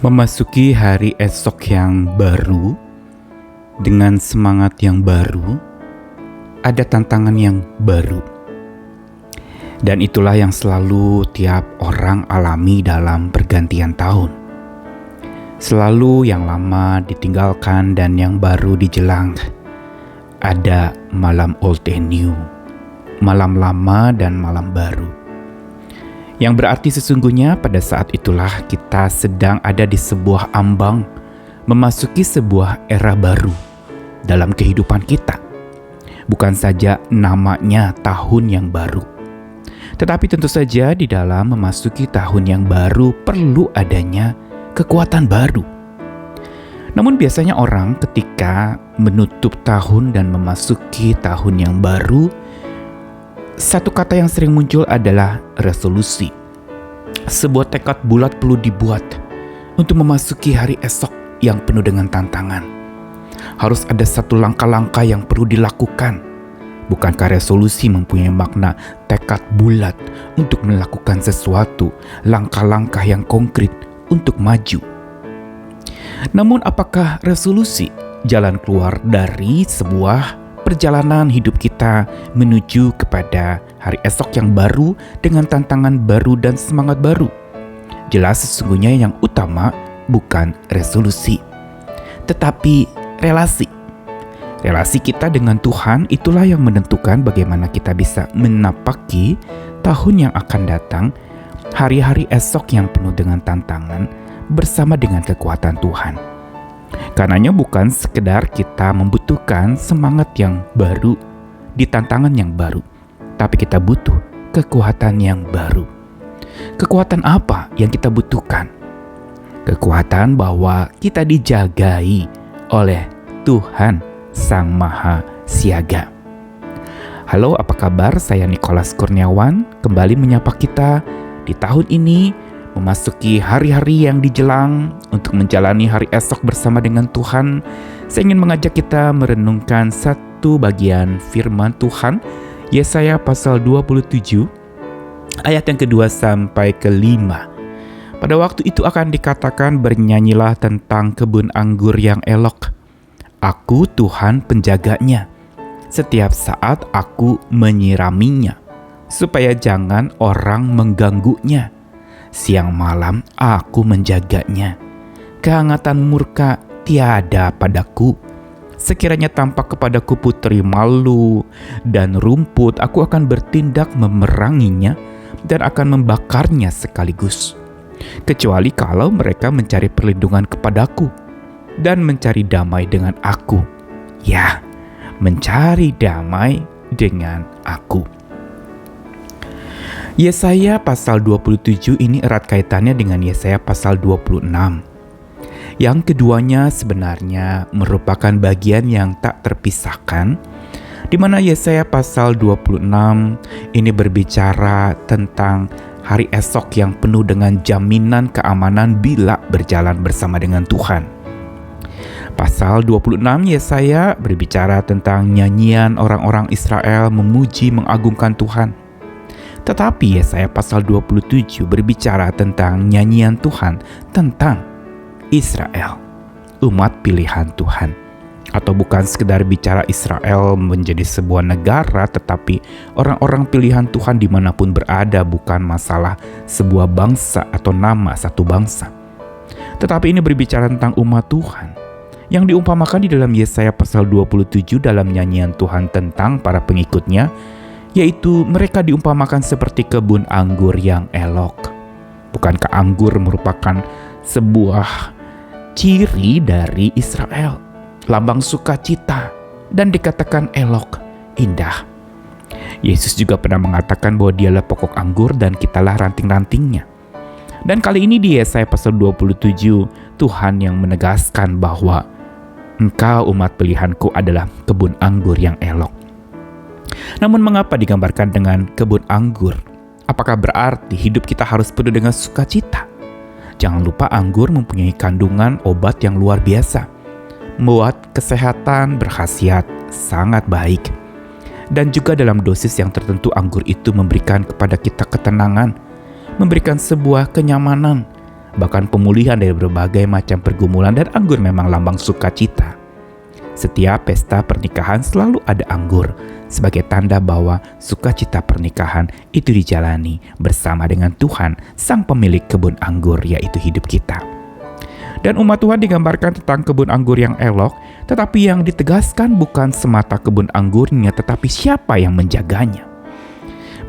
Memasuki hari esok yang baru, dengan semangat yang baru, ada tantangan yang baru. Dan itulah yang selalu tiap orang alami dalam pergantian tahun. Selalu yang lama ditinggalkan dan yang baru dijelang. Ada malam old and new, malam lama dan malam baru. Yang berarti sesungguhnya pada saat itulah kita sedang ada di sebuah ambang memasuki sebuah era baru dalam kehidupan kita. Bukan saja namanya tahun yang baru, tetapi tentu saja di dalam memasuki tahun yang baru perlu adanya kekuatan baru. Namun biasanya orang ketika menutup tahun dan memasuki tahun yang baru, satu kata yang sering muncul adalah resolusi. Sebuah tekad bulat perlu dibuat untuk memasuki hari esok yang penuh dengan tantangan. Harus ada satu langkah-langkah yang perlu dilakukan. Bukankah resolusi mempunyai makna tekad bulat untuk melakukan sesuatu, langkah-langkah yang konkret untuk maju? Namun apakah resolusi jalan keluar dari sebuah perjalanan hidup kita menuju kepada hari esok yang baru dengan tantangan baru dan semangat baru? Jelas sesungguhnya yang utama bukan resolusi, tetapi relasi. Relasi kita dengan Tuhan itulah yang menentukan bagaimana kita bisa menapaki tahun yang akan datang, hari-hari esok yang penuh dengan tantangan bersama dengan kekuatan Tuhan. Karenanya bukan sekedar kita membutuhkan semangat yang baru di tantangan yang baru, tapi kita butuh kekuatan yang baru. Kekuatan apa yang kita butuhkan? Kekuatan bahwa kita dijagai oleh Tuhan Sang Maha Siaga. Halo, apa kabar? Saya Nikolas Kurniawan, kembali menyapa kita di tahun ini, memasuki hari-hari yang dijelang untuk menjalani hari esok bersama dengan Tuhan. Saya ingin mengajak kita merenungkan satu bagian firman Tuhan, Yesaya pasal 27, ayat yang kedua sampai kelima. Pada waktu itu akan dikatakan, bernyanyilah tentang kebun anggur yang elok. Aku Tuhan penjaganya, setiap saat aku menyiraminya, supaya jangan orang mengganggunya. Siang malam aku menjaganya, kehangatan murka tiada padaku. Sekiranya tampak kepadaku putri malu dan rumput, aku akan bertindak memeranginya dan akan membakarnya sekaligus. Kecuali kalau mereka mencari perlindungan kepadaku dan mencari damai dengan aku. Ya, mencari damai dengan aku. Yesaya pasal 27 ini erat kaitannya dengan Yesaya pasal 26. Yang keduanya sebenarnya merupakan bagian yang tak terpisahkan, di mana Yesaya pasal 26 ini berbicara tentang hari esok yang penuh dengan jaminan keamanan bila berjalan bersama dengan Tuhan. Pasal 26 Yesaya berbicara tentang nyanyian orang-orang Israel memuji mengagungkan Tuhan. Tetapi Yesaya pasal 27 berbicara tentang nyanyian Tuhan tentang Israel, umat pilihan Tuhan. Atau bukan sekedar bicara Israel menjadi sebuah negara, tetapi orang-orang pilihan Tuhan dimanapun berada, bukan masalah sebuah bangsa atau nama satu bangsa. Tetapi ini berbicara tentang umat Tuhan yang diumpamakan di dalam Yesaya pasal 27 dalam nyanyian Tuhan tentang para pengikutnya, yaitu mereka diumpamakan seperti kebun anggur yang elok. Bukankah anggur merupakan sebuah ciri dari Israel, lambang sukacita, dan dikatakan elok, indah. Yesus juga pernah mengatakan bahwa dialah pokok anggur dan kitalah ranting-rantingnya. Dan kali ini di Yesaya pasal 27, Tuhan yang menegaskan bahwa engkau umat pilihanku adalah kebun anggur yang elok. Namun mengapa digambarkan dengan kebun anggur? Apakah berarti hidup kita harus penuh dengan sukacita? Jangan lupa anggur mempunyai kandungan obat yang luar biasa. Buat kesehatan berkhasiat sangat baik. Dan juga dalam dosis yang tertentu anggur itu memberikan kepada kita ketenangan, memberikan sebuah kenyamanan, bahkan pemulihan dari berbagai macam pergumulan, dan anggur memang lambang sukacita. Setiap pesta pernikahan selalu ada anggur sebagai tanda bahwa sukacita pernikahan itu dijalani bersama dengan Tuhan, Sang Pemilik kebun anggur, yaitu hidup kita. Dan umat Tuhan digambarkan tentang kebun anggur yang elok, tetapi yang ditegaskan bukan semata kebun anggurnya, tetapi siapa yang menjaganya.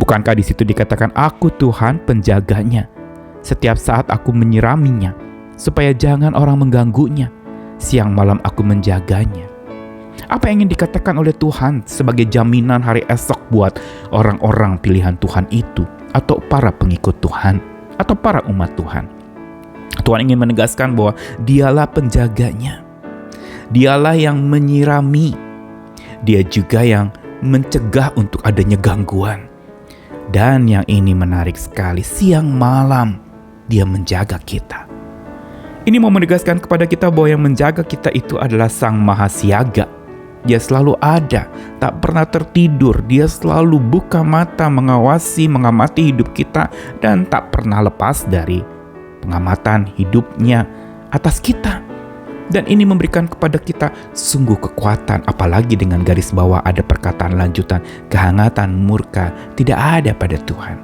Bukankah di situ dikatakan, "Aku Tuhan penjaganya. Setiap saat aku menyiraminya, supaya jangan orang mengganggunya. Siang malam aku menjaganya." Apa yang ingin dikatakan oleh Tuhan sebagai jaminan hari esok buat orang-orang pilihan Tuhan itu, atau para pengikut Tuhan, atau para umat Tuhan? Tuhan ingin menegaskan bahwa Dialah penjaganya. Dialah yang menyirami. Dia juga yang mencegah untuk adanya gangguan. Dan yang ini menarik sekali, siang malam Dia menjaga kita. Ini mau menegaskan kepada kita bahwa yang menjaga kita itu adalah Sang Mahasiaga. Dia selalu ada, tak pernah tertidur. Dia selalu buka mata, mengawasi, mengamati hidup kita, dan tak pernah lepas dari pengamatan hidupnya atas kita. Dan ini memberikan kepada kita sungguh kekuatan, apalagi dengan garis bawah ada perkataan lanjutan, kehangatan murka tidak ada pada Tuhan.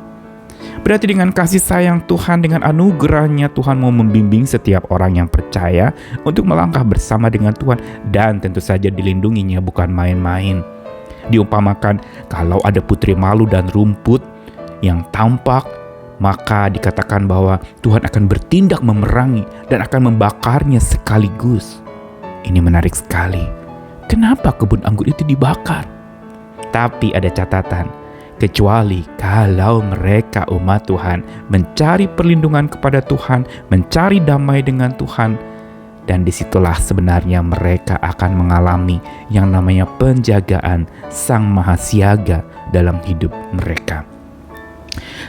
Berarti dengan kasih sayang Tuhan, dengan anugerahnya, Tuhan mau membimbing setiap orang yang percaya untuk melangkah bersama dengan Tuhan, dan tentu saja dilindunginya bukan main-main. Diumpamakan kalau ada putri malu dan rumput yang tampak, maka dikatakan bahwa Tuhan akan bertindak memerangi dan akan membakarnya sekaligus. Ini menarik sekali. Kenapa kebun anggur itu dibakar? Tapi ada catatan. Kecuali kalau mereka umat Tuhan mencari perlindungan kepada Tuhan, mencari damai dengan Tuhan, dan disitulah sebenarnya mereka akan mengalami yang namanya penjagaan Sang Mahasiaga dalam hidup mereka.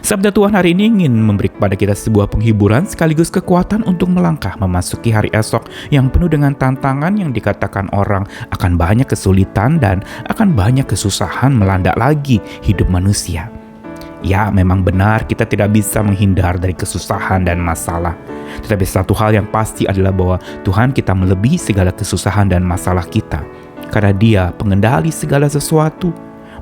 Sabda Tuhan hari ini ingin memberi kepada kita sebuah penghiburan sekaligus kekuatan untuk melangkah memasuki hari esok yang penuh dengan tantangan, yang dikatakan orang akan banyak kesulitan dan akan banyak kesusahan melanda lagi hidup manusia. Ya, memang benar kita tidak bisa menghindar dari kesusahan dan masalah. Tetapi satu hal yang pasti adalah bahwa Tuhan kita melebihi segala kesusahan dan masalah kita. Karena Dia pengendali segala sesuatu.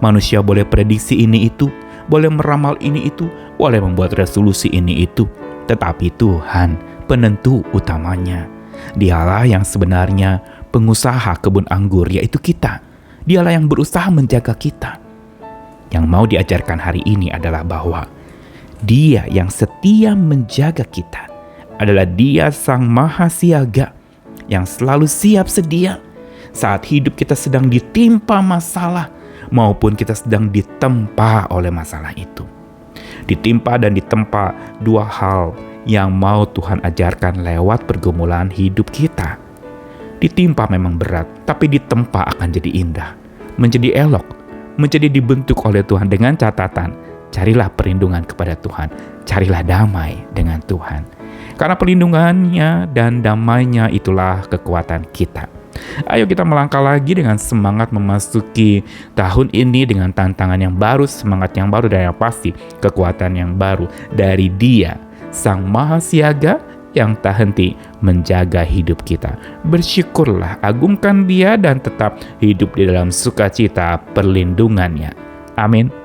Manusia boleh prediksi ini itu, boleh meramal ini itu, boleh membuat resolusi ini itu. Tetapi Tuhan penentu utamanya. Dialah yang sebenarnya pengusaha kebun anggur, yaitu kita. Dialah yang berusaha menjaga kita. Yang mau diajarkan hari ini adalah bahwa Dia yang setia menjaga kita adalah Dia Sang Mahasiaga yang selalu siap sedia saat hidup kita sedang ditimpa masalah maupun kita sedang ditempa oleh masalah itu. Ditimpa dan ditempa, dua hal yang mau Tuhan ajarkan lewat pergumulan hidup kita. Ditimpa memang berat, tapi ditempa akan jadi indah, menjadi elok, menjadi dibentuk oleh Tuhan dengan catatan, carilah perlindungan kepada Tuhan, carilah damai dengan Tuhan. Karena perlindungannya dan damainya itulah kekuatan kita. Ayo kita melangkah lagi dengan semangat memasuki tahun ini dengan tantangan yang baru, semangat yang baru, dan yang pasti kekuatan yang baru dari Dia, Sang Mahasiaga yang tak henti menjaga hidup kita. Bersyukurlah, agungkan Dia dan tetap hidup di dalam sukacita perlindungannya. Amin.